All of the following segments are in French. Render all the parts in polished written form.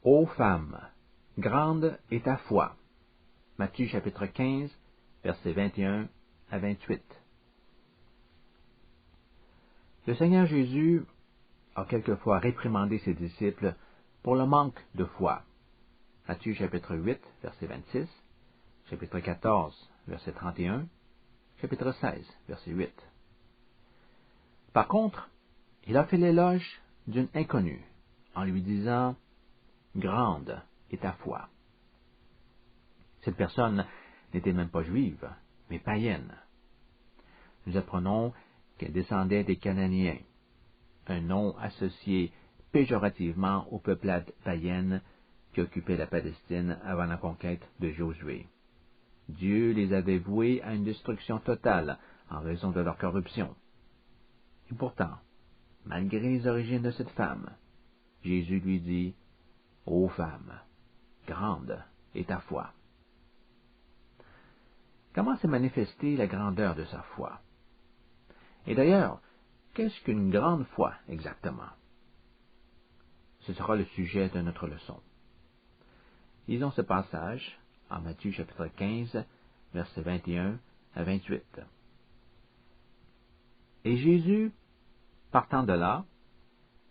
Ô femme, grande est ta foi. Matthieu chapitre 15, versets 21 à 28. Le Seigneur Jésus a quelquefois réprimandé ses disciples pour le manque de foi. Matthieu chapitre 8, verset 26, chapitre 14, verset 31, chapitre 16, verset 8. Par contre, il a fait l'éloge d'une inconnue en lui disant « Grande est ta foi ». Cette personne n'était même pas juive, mais païenne. Nous apprenons qu'elle descendait des Cananéens, un nom associé péjorativement aux peuplades païennes qui occupaient la Palestine avant la conquête de Josué. Dieu les avait voués à une destruction totale en raison de leur corruption. Et pourtant, malgré les origines de cette femme, Jésus lui dit « Ô femme, grande est ta foi ». Comment s'est manifestée la grandeur de sa foi? Et d'ailleurs, qu'est-ce qu'une grande foi exactement? Ce sera le sujet de notre leçon. Lisons ce passage en Matthieu chapitre 15, versets 21 à 28. Et Jésus, partant de là,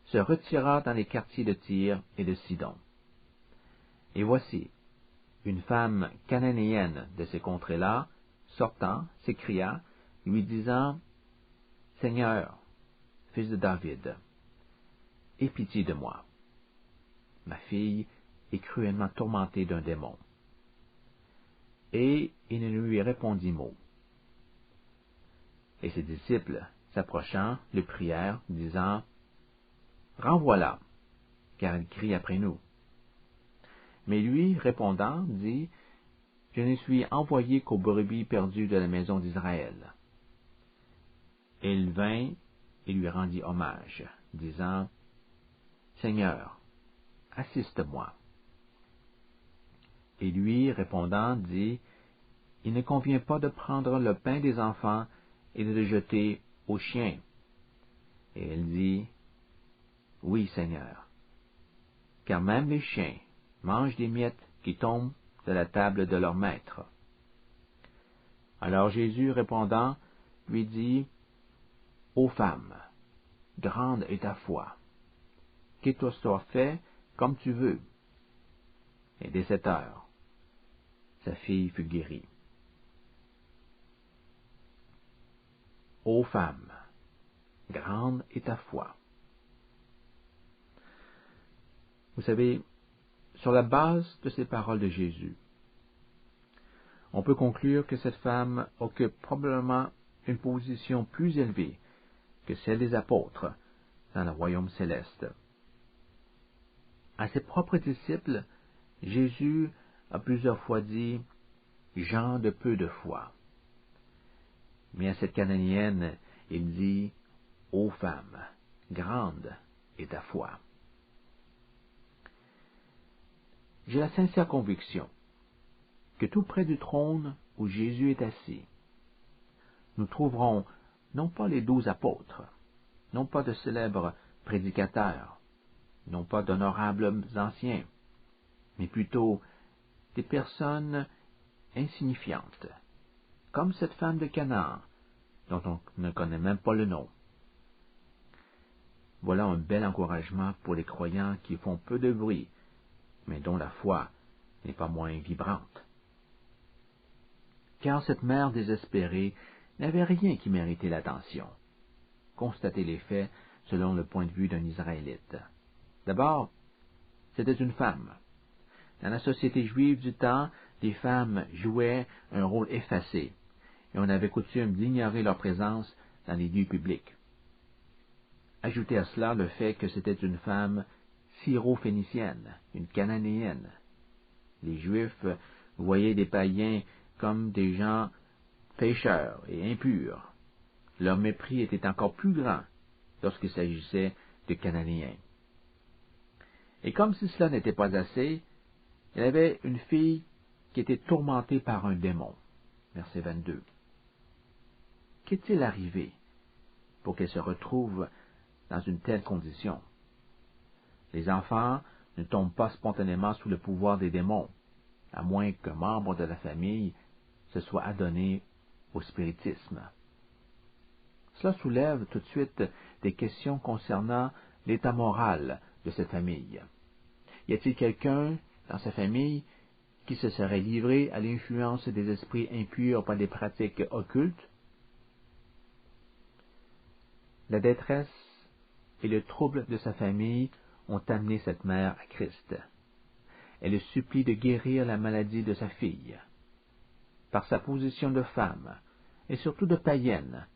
se retira dans les quartiers de Tyr et de Sidon. Et voici, une femme cananéenne de ces contrées-là, sortant, s'écria, lui disant, « Seigneur, fils de David, aie pitié de moi. Ma fille est cruellement tourmentée d'un démon. » Et il ne lui répondit mot. Et ses disciples, s'approchant, le prièrent, disant, « Renvoie-la, car elle crie après nous. » Mais lui, répondant, dit, « Je ne suis envoyé qu'aux brebis perdues de la maison d'Israël. » Et il vint et lui rendit hommage, disant, « Seigneur, assiste-moi. » Et lui, répondant, dit, « Il ne convient pas de prendre le pain des enfants et de le jeter aux chiens. » Et elle dit, « Oui, Seigneur, car même les chiens mangent des miettes qui tombent de la table de leur maître. » Alors Jésus, répondant, lui dit, « Ô femme, grande est ta foi, qu'il te soit fait comme tu veux. » Et dès cette heure, sa fille fut guérie. Ô femme, grande est ta foi. Vous savez, sur la base de ces paroles de Jésus, on peut conclure que cette femme occupe probablement une position plus élevée que celle des apôtres dans le royaume céleste. À ses propres disciples, Jésus a plusieurs fois dit « gens de peu de foi ». Mais à cette Cananéenne, il dit « Ô femme, grande est ta foi ». J'ai la sincère conviction que tout près du trône où Jésus est assis, nous trouverons non pas les 12 apôtres, non pas de célèbres prédicateurs, non pas d'honorables anciens, mais plutôt des personnes insignifiantes, comme cette femme de Canaan, dont on ne connaît même pas le nom. Voilà un bel encouragement pour les croyants qui font peu de bruit, mais dont la foi n'est pas moins vibrante. Car cette mère désespérée n'avait rien qui méritait l'attention. Constatez les faits selon le point de vue d'un Israélite. D'abord, c'était une femme. Dans la société juive du temps, les femmes jouaient un rôle effacé, et on avait coutume d'ignorer leur présence dans les lieux publics. Ajoutez à cela le fait que c'était une femme syro-phénicienne, une cananéenne. Les Juifs voyaient des païens comme des gens pécheurs et impurs. Leur mépris était encore plus grand lorsqu'il s'agissait de Cananéens. Et comme si cela n'était pas assez, il y avait une fille qui était tourmentée par un démon. Verset 22. Qu'est-il arrivé pour qu'elle se retrouve dans une telle condition? Les enfants ne tombe pas spontanément sous le pouvoir des démons, à moins qu'un membre de la famille se soit adonné au spiritisme. Cela soulève tout de suite des questions concernant l'état moral de cette famille. Y a-t-il quelqu'un dans sa famille qui se serait livré à l'influence des esprits impurs par des pratiques occultes? La détresse et le trouble de sa famille ont amené cette mère à Christ. Elle le supplie de guérir la maladie de sa fille. Par sa position de femme, et surtout de païenne,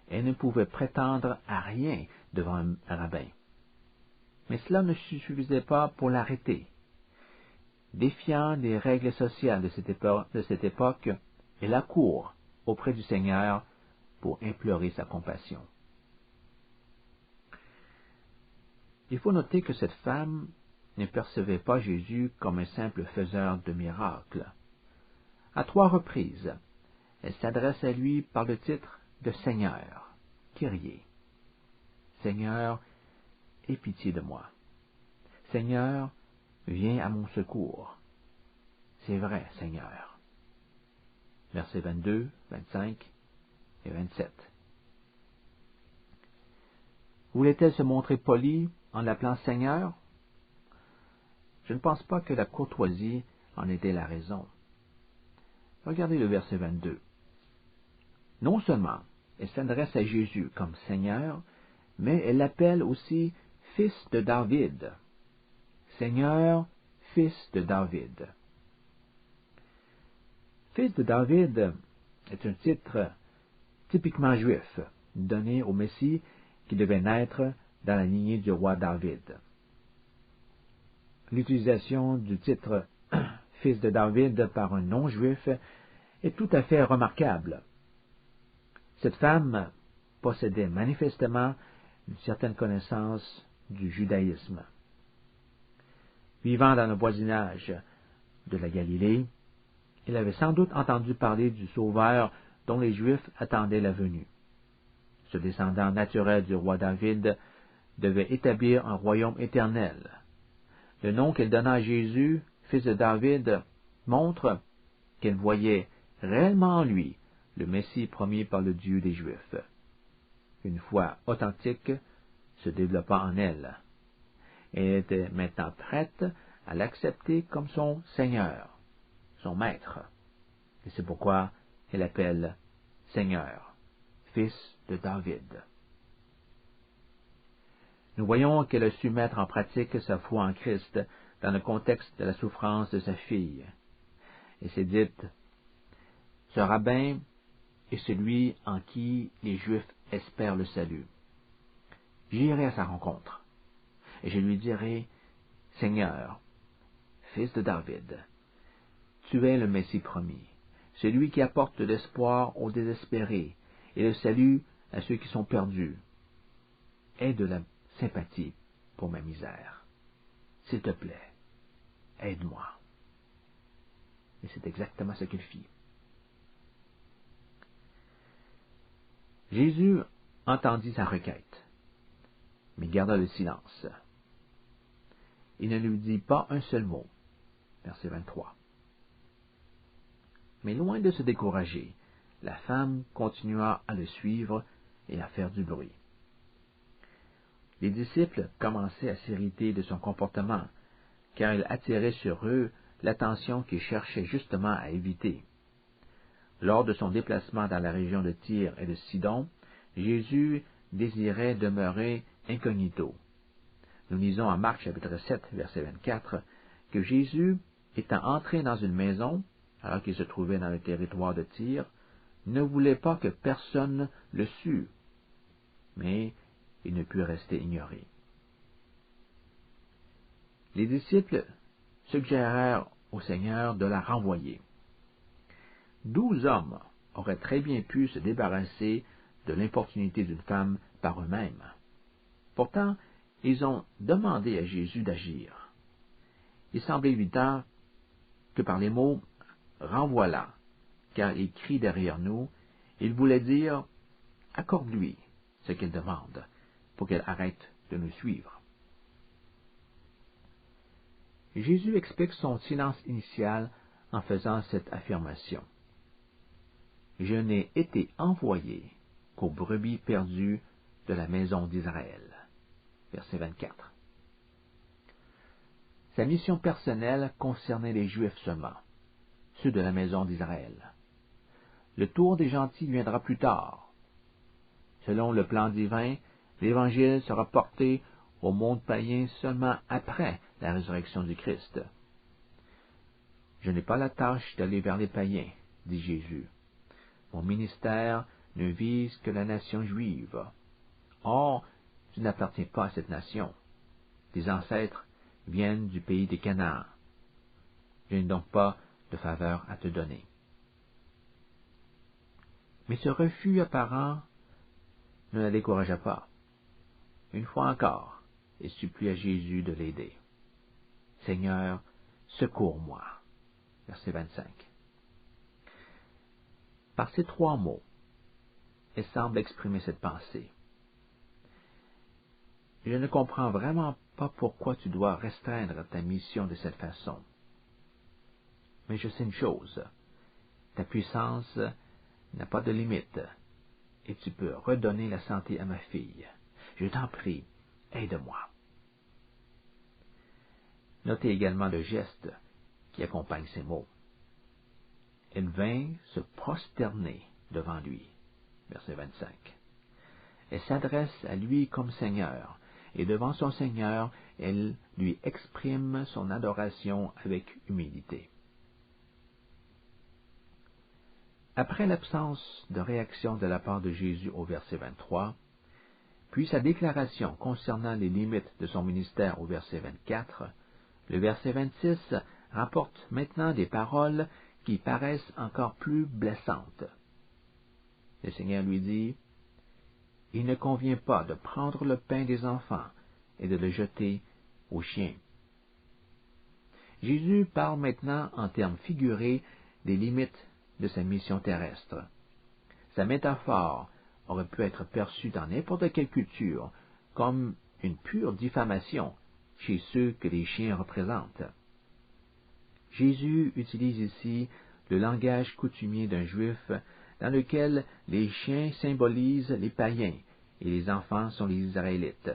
elle ne pouvait prétendre à rien devant un rabbin. Mais cela ne suffisait pas pour l'arrêter. Défiant des règles sociales de cette époque, elle accourt auprès du Seigneur pour implorer sa compassion. Il faut noter que cette femme ne percevait pas Jésus comme un simple faiseur de miracles. À 3 reprises, elle s'adresse à lui par le titre de Seigneur, Kyrie. Seigneur, aie pitié de moi. Seigneur, viens à mon secours. C'est vrai, Seigneur. Versets 22, 25 et 27. Voulait-elle se montrer polie en l'appelant Seigneur? Je ne pense pas que la courtoisie en était la raison. Regardez le verset 22. Non seulement elle s'adresse à Jésus comme Seigneur, mais elle l'appelle aussi Fils de David. Seigneur, Fils de David. Fils de David est un titre typiquement juif, donné au Messie qui devait naître dans la lignée du roi David. L'utilisation du titre Fils de David par un non-juif est tout à fait remarquable. Cette femme possédait manifestement une certaine connaissance du judaïsme. Vivant dans le voisinage de la Galilée, elle avait sans doute entendu parler du Sauveur dont les Juifs attendaient la venue. Ce descendant naturel du roi David devait établir un royaume éternel. Le nom qu'elle donna à Jésus, fils de David, montre qu'elle voyait réellement en lui le Messie promis par le Dieu des Juifs. Une foi authentique se développa en elle. Elle était maintenant prête à l'accepter comme son Seigneur, son Maître. Et c'est pourquoi elle appelle Seigneur, Fils de David. Nous voyons qu'elle a su mettre en pratique sa foi en Christ dans le contexte de la souffrance de sa fille. Et s'est dite, ce rabbin est celui en qui les Juifs espèrent le salut. J'irai à sa rencontre, et je lui dirai, Seigneur, Fils de David, tu es le Messie promis, celui qui apporte de l'espoir aux désespérés et le salut à ceux qui sont perdus. Aie de la sympathie pour ma misère. S'il te plaît, aide-moi. Et c'est exactement ce qu'il fit. Jésus entendit sa requête, mais garda le silence. Il ne lui dit pas un seul mot. Verset 23. Mais loin de se décourager, la femme continua à le suivre et à faire du bruit. Les disciples commençaient à s'irriter de son comportement, car il attirait sur eux l'attention qu'ils cherchaient justement à éviter. Lors de son déplacement dans la région de Tyr et de Sidon, Jésus désirait demeurer incognito. Nous lisons en Marc chapitre 7, verset 24, que Jésus, étant entré dans une maison, alors qu'il se trouvait dans le territoire de Tyr, ne voulait pas que personne le sût, mais il ne put rester ignoré. Les disciples suggérèrent au Seigneur de la renvoyer. 12 hommes auraient très bien pu se débarrasser de l'importunité d'une femme par eux-mêmes. Pourtant, ils ont demandé à Jésus d'agir. Il semble évident que par les mots « renvoie-la », car il crie derrière nous, il voulait dire « accorde-lui ce qu'elle demande, pour qu'elle arrête de nous suivre ». Jésus explique son silence initial en faisant cette affirmation. Je n'ai été envoyé qu'aux brebis perdues de la maison d'Israël. Verset 24. Sa mission personnelle concernait les Juifs seulement, ceux de la maison d'Israël. Le tour des gentils viendra plus tard. Selon le plan divin, l'Évangile sera porté au monde païen seulement après la résurrection du Christ. Je n'ai pas la tâche d'aller vers les païens, dit Jésus. Mon ministère ne vise que la nation juive. Or, tu n'appartiens pas à cette nation. Tes ancêtres viennent du pays des Canaan. Je n'ai donc pas de faveur à te donner. Mais ce refus apparent ne la découragea pas. Une fois encore, il supplia Jésus de l'aider. Seigneur, secours-moi. Verset 25. Par ces trois mots, elle semble exprimer cette pensée. Je ne comprends vraiment pas pourquoi tu dois restreindre ta mission de cette façon. Mais je sais une chose, ta puissance n'a pas de limite, et tu peux redonner la santé à ma fille. Je t'en prie, aide-moi. Notez également le geste qui accompagne ces mots. Elle vint se prosterner devant lui. Verset 25. Elle s'adresse à lui comme Seigneur, et devant son Seigneur, elle lui exprime son adoration avec humilité. Après l'absence de réaction de la part de Jésus au verset 23, puis sa déclaration concernant les limites de son ministère au verset 24, le verset 26 rapporte maintenant des paroles qui paraissent encore plus blessantes. Le Seigneur lui dit, « Il ne convient pas de prendre le pain des enfants et de le jeter aux chiens. » Jésus parle maintenant en termes figurés des limites de sa mission terrestre. Sa métaphore aurait pu être perçue dans n'importe quelle culture comme une pure diffamation chez ceux que les chiens représentent. Jésus utilise ici le langage coutumier d'un juif dans lequel les chiens symbolisent les païens et les enfants sont les Israélites.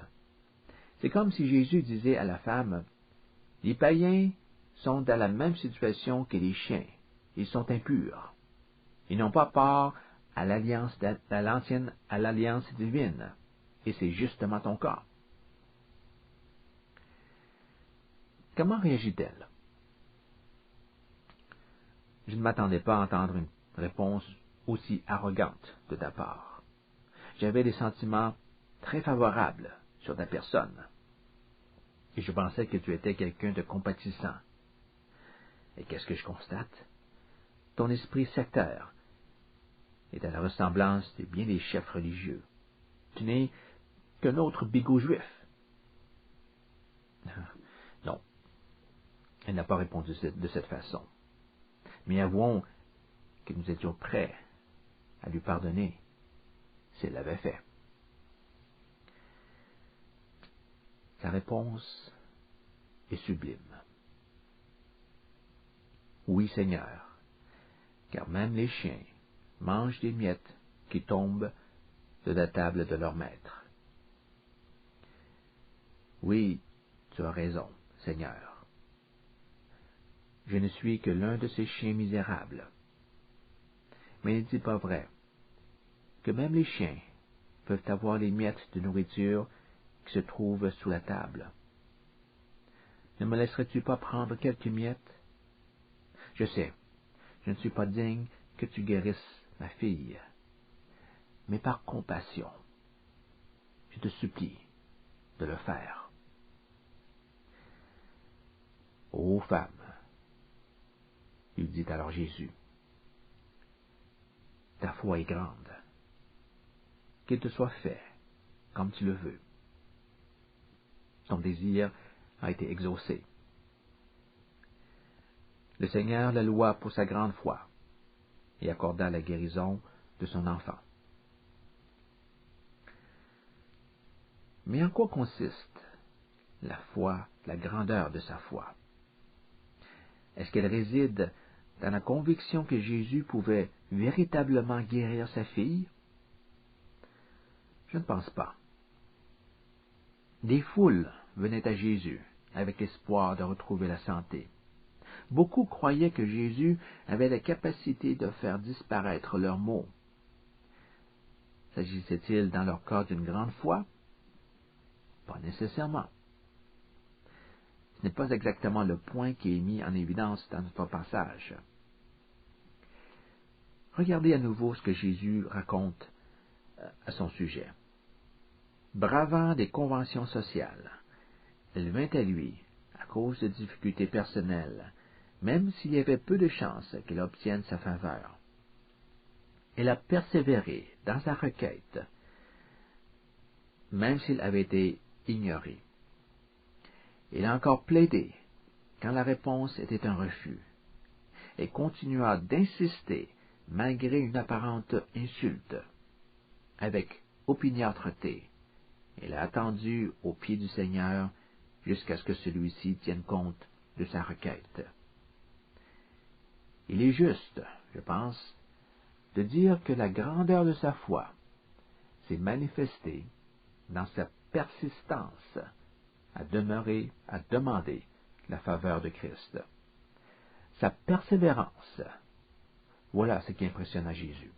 C'est comme si Jésus disait à la femme, « Les païens sont dans la même situation que les chiens. Ils sont impurs. Ils n'ont pas part à l'alliance divine. Et c'est justement ton cas. » Comment réagit-elle? Je ne m'attendais pas à entendre une réponse aussi arrogante de ta part. J'avais des sentiments très favorables sur ta personne. Et je pensais que tu étais quelqu'un de compatissant. Et qu'est-ce que je constate? Ton esprit sectaire est à la ressemblance de bien des chefs religieux. Tu n'es qu'un autre bigot juif. Non, elle n'a pas répondu de cette façon. Mais avouons que nous étions prêts à lui pardonner si elle l'avait fait. Sa réponse est sublime. Oui, Seigneur, car même les chiens mangent des miettes qui tombent de la table de leur maître. Oui, tu as raison, Seigneur. Je ne suis que l'un de ces chiens misérables. Mais n'est-il pas vrai que même les chiens peuvent avoir les miettes de nourriture qui se trouvent sous la table? Ne me laisserais-tu pas prendre quelques miettes? Je sais, je ne suis pas digne que tu guérisses ma fille, mais par compassion, je te supplie de le faire. Ô femme, lui dit alors Jésus, ta foi est grande, qu'il te soit fait comme tu le veux. Ton désir a été exaucé. Le Seigneur la loua pour sa grande foi et accorda la guérison de son enfant. Mais en quoi consiste la foi, la grandeur de sa foi? Est-ce qu'elle réside dans la conviction que Jésus pouvait véritablement guérir sa fille? Je ne pense pas. Des foules venaient à Jésus avec l'espoir de retrouver la santé. Beaucoup croyaient que Jésus avait la capacité de faire disparaître leurs maux. S'agissait-il dans leur cas d'une grande foi? Pas nécessairement. Ce n'est pas exactement le point qui est mis en évidence dans notre passage. Regardez à nouveau ce que Jésus raconte à son sujet. Bravant des conventions sociales, elle vint à lui à cause de difficultés personnelles, même s'il y avait peu de chances qu'elle obtienne sa faveur. Elle a persévéré dans sa requête, même s'il avait été ignoré. Elle a encore plaidé quand la réponse était un refus, et continua d'insister malgré une apparente insulte. Avec opiniâtreté, elle a attendu au pied du Seigneur jusqu'à ce que celui-ci tienne compte de sa requête. Il est juste, je pense, de dire que la grandeur de sa foi s'est manifestée dans sa persistance à demeurer, à demander la faveur de Christ. Sa persévérance, voilà ce qui impressionna Jésus.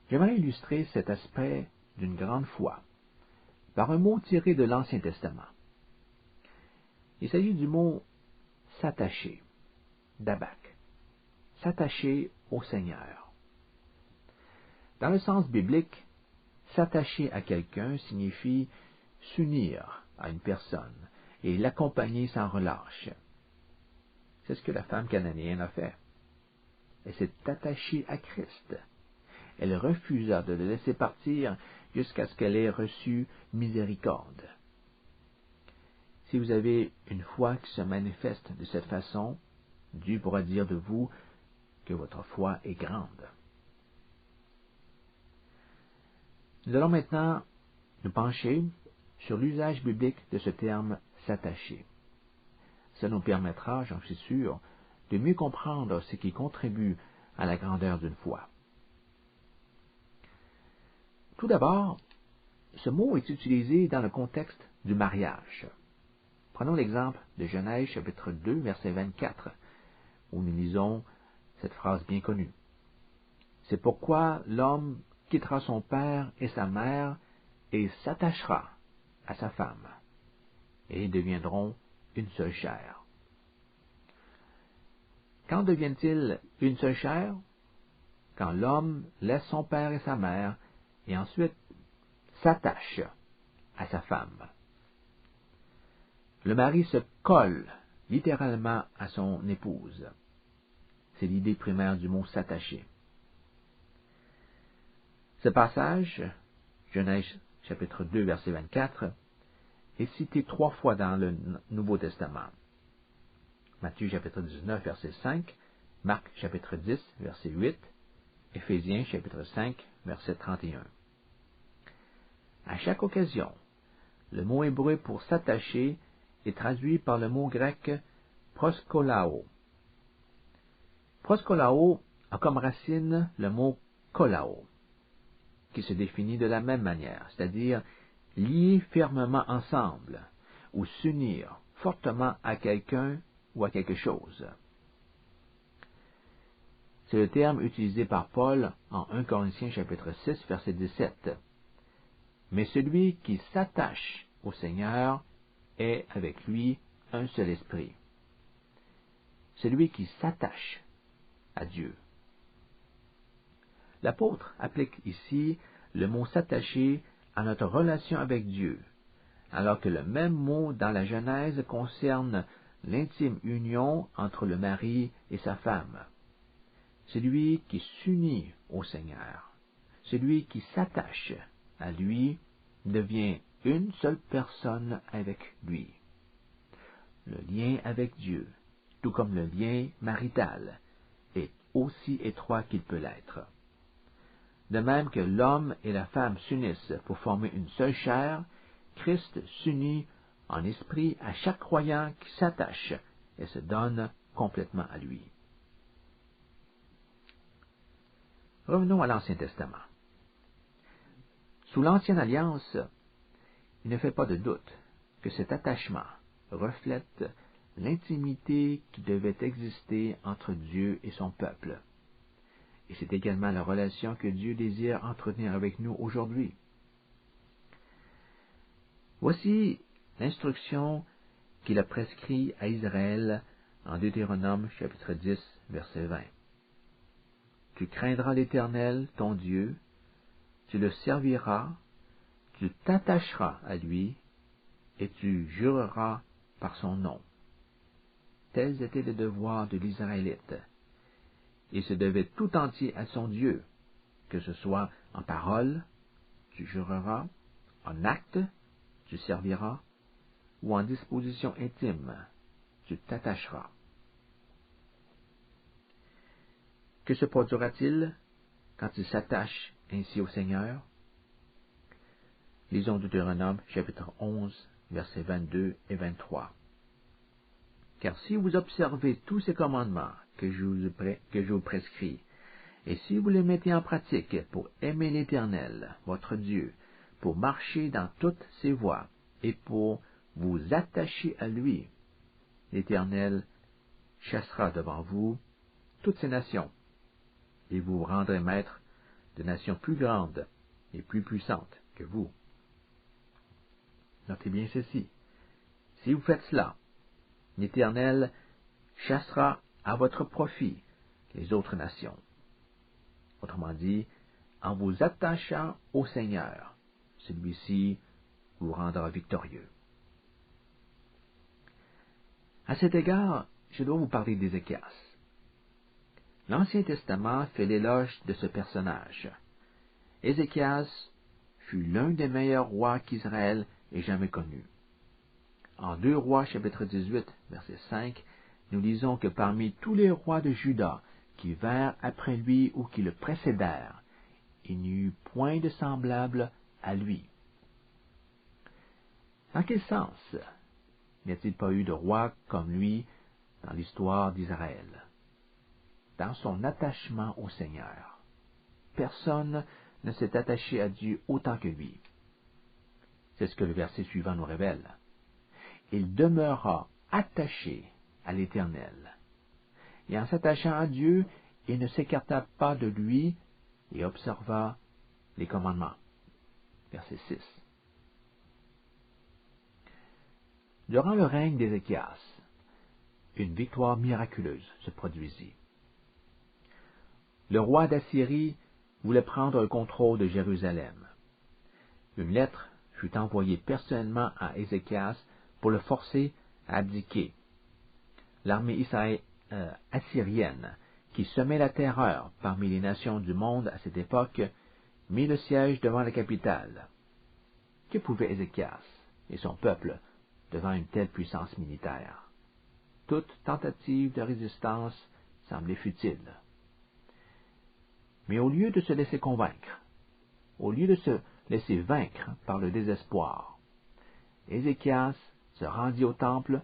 J'aimerais illustrer cet aspect d'une grande foi par un mot tiré de l'Ancien Testament. Il s'agit du mot « s'attacher », d'abak, s'attacher au Seigneur. Dans le sens biblique, s'attacher à quelqu'un signifie s'unir à une personne et l'accompagner sans relâche. C'est ce que la femme cananéenne a fait. Elle s'est attachée à Christ. Elle refusa de le laisser partir jusqu'à ce qu'elle ait reçu miséricorde. Si vous avez une foi qui se manifeste de cette façon, Dieu pourra dire de vous que votre foi est grande. Nous allons maintenant nous pencher sur l'usage biblique de ce terme « s'attacher ». Ça nous permettra, j'en suis sûr, de mieux comprendre ce qui contribue à la grandeur d'une foi. Tout d'abord, ce mot est utilisé dans le contexte du mariage. Prenons l'exemple de Genèse chapitre 2, verset 24, où nous lisons cette phrase bien connue. « C'est pourquoi l'homme quittera son père et sa mère et s'attachera à sa femme, et ils deviendront une seule chair. » Quand deviennent-ils une seule chair? Quand l'homme laisse son père et sa mère et ensuite s'attache à sa femme. Le mari se colle littéralement à son épouse. C'est l'idée primaire du mot s'attacher. Ce passage, Genèse chapitre 2, verset 24, est cité 3 fois dans le Nouveau Testament. Matthieu chapitre 19, verset 5, Marc chapitre 10, verset 8, Éphésiens chapitre 5, verset 31. À chaque occasion, le mot hébreu pour s'attacher est traduit par le mot grec proskolao. Proskolao a comme racine le mot kolao, qui se définit de la même manière, c'est-à-dire lier fermement ensemble ou s'unir fortement à quelqu'un ou à quelque chose. C'est le terme utilisé par Paul en 1 Corinthiens chapitre 6, verset 17. Mais celui qui s'attache au Seigneur est avec lui un seul esprit. Celui qui s'attache à Dieu. L'apôtre applique ici le mot s'attacher à notre relation avec Dieu, alors que le même mot dans la Genèse concerne l'intime union entre le mari et sa femme. Celui qui s'unit au Seigneur, celui qui s'attache à lui, devient une seule personne avec lui. Le lien avec Dieu, tout comme le lien marital, est aussi étroit qu'il peut l'être. De même que l'homme et la femme s'unissent pour former une seule chair, Christ s'unit en esprit à chaque croyant qui s'attache et se donne complètement à lui. Revenons à l'Ancien Testament. Sous l'Ancienne Alliance, il ne fait pas de doute que cet attachement reflète l'intimité qui devait exister entre Dieu et son peuple. Et c'est également la relation que Dieu désire entretenir avec nous aujourd'hui. Voici l'instruction qu'il a prescrite à Israël en Deutéronome chapitre 10, verset 20. Tu craindras l'Éternel, ton Dieu, tu le serviras, tu t'attacheras à lui, et tu jureras par son nom. Tels étaient les devoirs de l'Israélite. Il se devait tout entier à son Dieu, que ce soit en parole, tu jureras, en acte, tu serviras, ou en disposition intime, tu t'attacheras. Que se produira-t-il quand il s'attache ainsi au Seigneur? Lisons Deutéronome chapitre 11, versets 22 et 23. Car si vous observez tous ces commandements que je vous prescris, et si vous les mettez en pratique pour aimer l'Éternel, votre Dieu, pour marcher dans toutes ses voies, et pour vous attacher à lui, l'Éternel chassera devant vous toutes ces nations, et vous vous rendrez maître de nations plus grandes et plus puissantes que vous. Notez bien ceci. Si vous faites cela, l'Éternel chassera à votre profit les autres nations. Autrement dit, en vous attachant au Seigneur, celui-ci vous rendra victorieux. À cet égard, je dois vous parler d'Ézéchias. L'Ancien Testament fait l'éloge de ce personnage. Ézéchias fut l'un des meilleurs rois qu'Israël ait jamais connu. En 2 Rois chapitre 18, verset 5, nous lisons que parmi tous les rois de Juda qui vinrent après lui ou qui le précédèrent, il n'y eut point de semblable à lui. Dans quel sens n'y a-t-il pas eu de roi comme lui dans l'histoire d'Israël? Dans son attachement au Seigneur. Personne ne s'est attaché à Dieu autant que lui. C'est ce que le verset suivant nous révèle. Il demeura attaché à l'Éternel. Et en s'attachant à Dieu, il ne s'écarta pas de lui et observa les commandements. Verset 6. Durant le règne d'Ézéchias, une victoire miraculeuse se produisit. Le roi d'Assyrie voulait prendre le contrôle de Jérusalem. Une lettre fut envoyée personnellement à Ézéchias pour le forcer à abdiquer. L'armée assyrienne, qui semait la terreur parmi les nations du monde à cette époque, mit le siège devant la capitale. Que pouvait Ézéchias et son peuple devant une telle puissance militaire? Toute tentative de résistance semblait futile. Mais au lieu de se laisser convaincre, au lieu de se laisser vaincre par le désespoir, Ézéchias se rendit au temple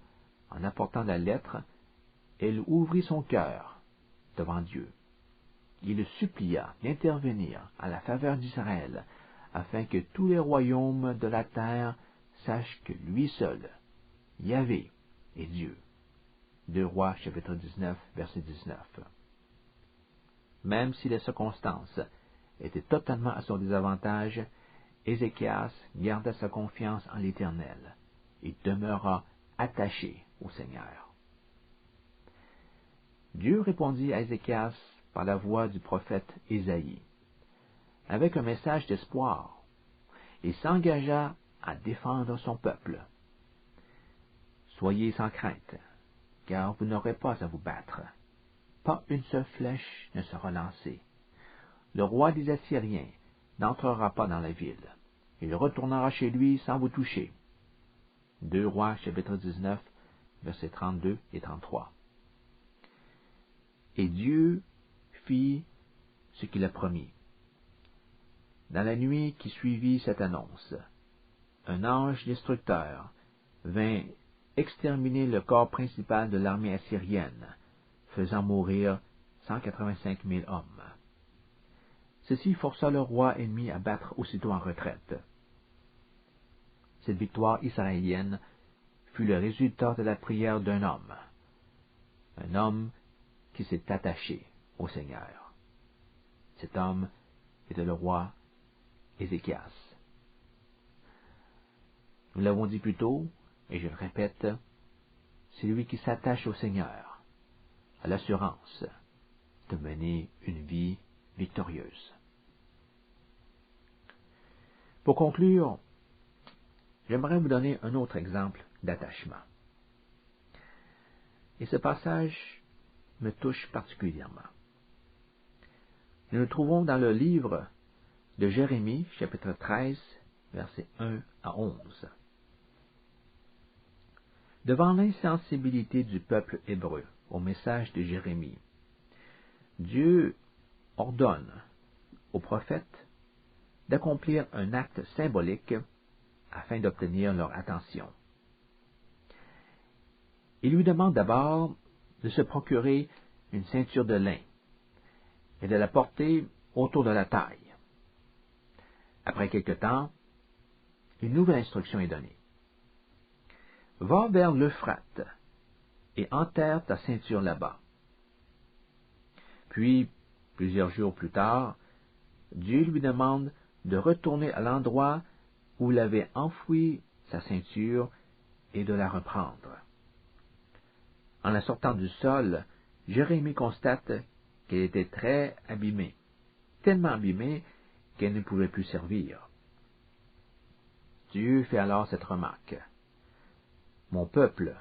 en apportant la lettre et il ouvrit son cœur devant Dieu. Il le supplia d'intervenir à la faveur d'Israël afin que tous les royaumes de la terre sachent que lui seul, Yahvé, est Dieu. 2 Rois chapitre 19, verset 19. Même si les circonstances étaient totalement à son désavantage, Ézéchias garda sa confiance en l'Éternel et demeura attaché au Seigneur. Dieu répondit à Ézéchias par la voix du prophète Ésaïe, avec un message d'espoir, et s'engagea à défendre son peuple. Soyez sans crainte, car vous n'aurez pas à vous battre. Pas une seule flèche ne sera lancée. Le roi des Assyriens n'entrera pas dans la ville. Il retournera chez lui sans vous toucher. 2 Rois chapitre 19, versets 32 et 33. Et Dieu fit ce qu'il a promis. Dans la nuit qui suivit cette annonce, un ange destructeur vint exterminer le corps principal de l'armée assyrienne, faisant mourir 185 000 hommes. Ceci força le roi ennemi à battre aussitôt en retraite. Cette victoire israélienne fut le résultat de la prière d'un homme qui s'est attaché au Seigneur. Cet homme était le roi Ézéchias. Nous l'avons dit plus tôt, et je le répète, celui qui s'attache au Seigneur a l'assurance de mener une vie victorieuse. Pour conclure, j'aimerais vous donner un autre exemple d'attachement. Et ce passage me touche particulièrement. Nous le trouvons dans le livre de Jérémie, chapitre 13, versets 1 à 11. Devant l'insensibilité du peuple hébreu au message de Jérémie, Dieu ordonne au prophète d'accomplir un acte symbolique afin d'obtenir leur attention. Il lui demande d'abord de se procurer une ceinture de lin et de la porter autour de la taille. Après quelque temps, une nouvelle instruction est donnée. Va vers l'Euphrate et enterre ta ceinture là-bas. Puis, plusieurs jours plus tard, Dieu lui demande de retourner à l'endroit où il avait enfoui sa ceinture et de la reprendre. En la sortant du sol, Jérémie constate qu'elle était très abîmée, tellement abîmée qu'elle ne pouvait plus servir. Dieu fait alors cette remarque. Mon peuple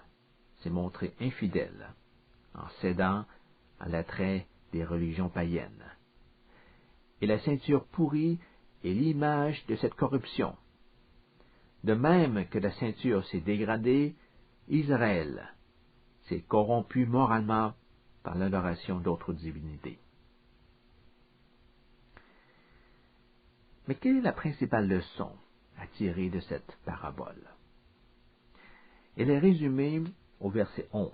s'est montré infidèle en cédant à l'attrait des religions païennes. Et la ceinture pourrie est l'image de cette corruption. De même que la ceinture s'est dégradée, Israël s'est corrompu moralement par l'adoration d'autres divinités. Mais quelle est la principale leçon à tirer de cette parabole? Elle est résumée au verset 11.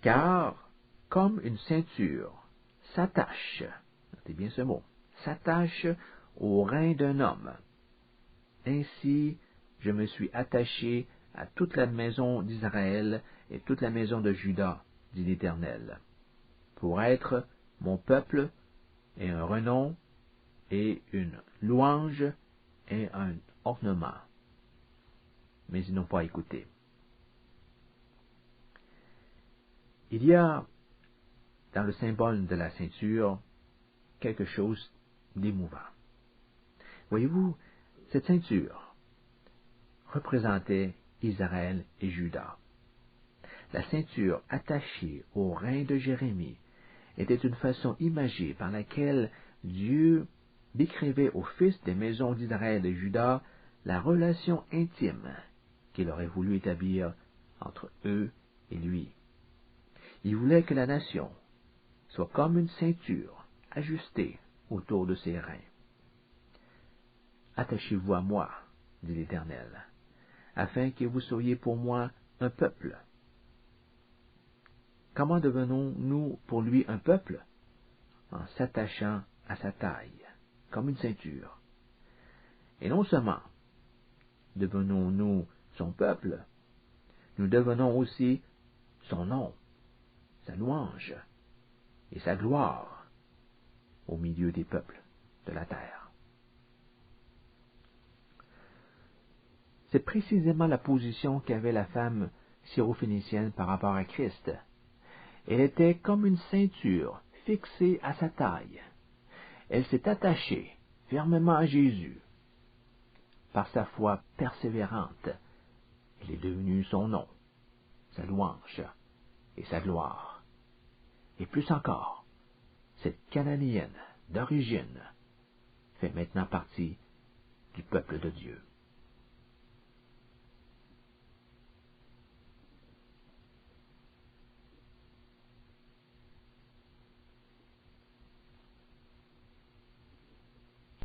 Car, comme une ceinture s'attache, notez bien ce mot, s'attache au rein d'un homme, ainsi je me suis attaché à toute la maison d'Israël et toute la maison de Juda, dit l'Éternel, pour être mon peuple et un renom et une louange et un ornement. Mais ils n'ont pas écouté. Il y a dans le symbole de la ceinture quelque chose d'émouvant. Voyez-vous, cette ceinture représentait Israël et Juda. La ceinture attachée au rein de Jérémie était une façon imagée par laquelle Dieu décrivait aux fils des maisons d'Israël et de Juda la relation intime qu'il aurait voulu établir entre eux et lui. Il voulait que la nation soit comme une ceinture ajustée autour de ses reins. Attachez-vous à moi, dit l'Éternel, afin que vous soyez pour moi un peuple. Comment devenons-nous pour lui un peuple? En s'attachant à sa taille, comme une ceinture. Et non seulement devenons-nous son peuple, nous devenons aussi son nom, sa louange et sa gloire au milieu des peuples de la terre. C'est précisément la position qu'avait la femme syrophénicienne par rapport à Christ. Elle était comme une ceinture fixée à sa taille. Elle s'est attachée fermement à Jésus. Par sa foi persévérante, elle est devenue son nom, sa louange et sa gloire. Et plus encore, cette Cananéenne d'origine fait maintenant partie du peuple de Dieu.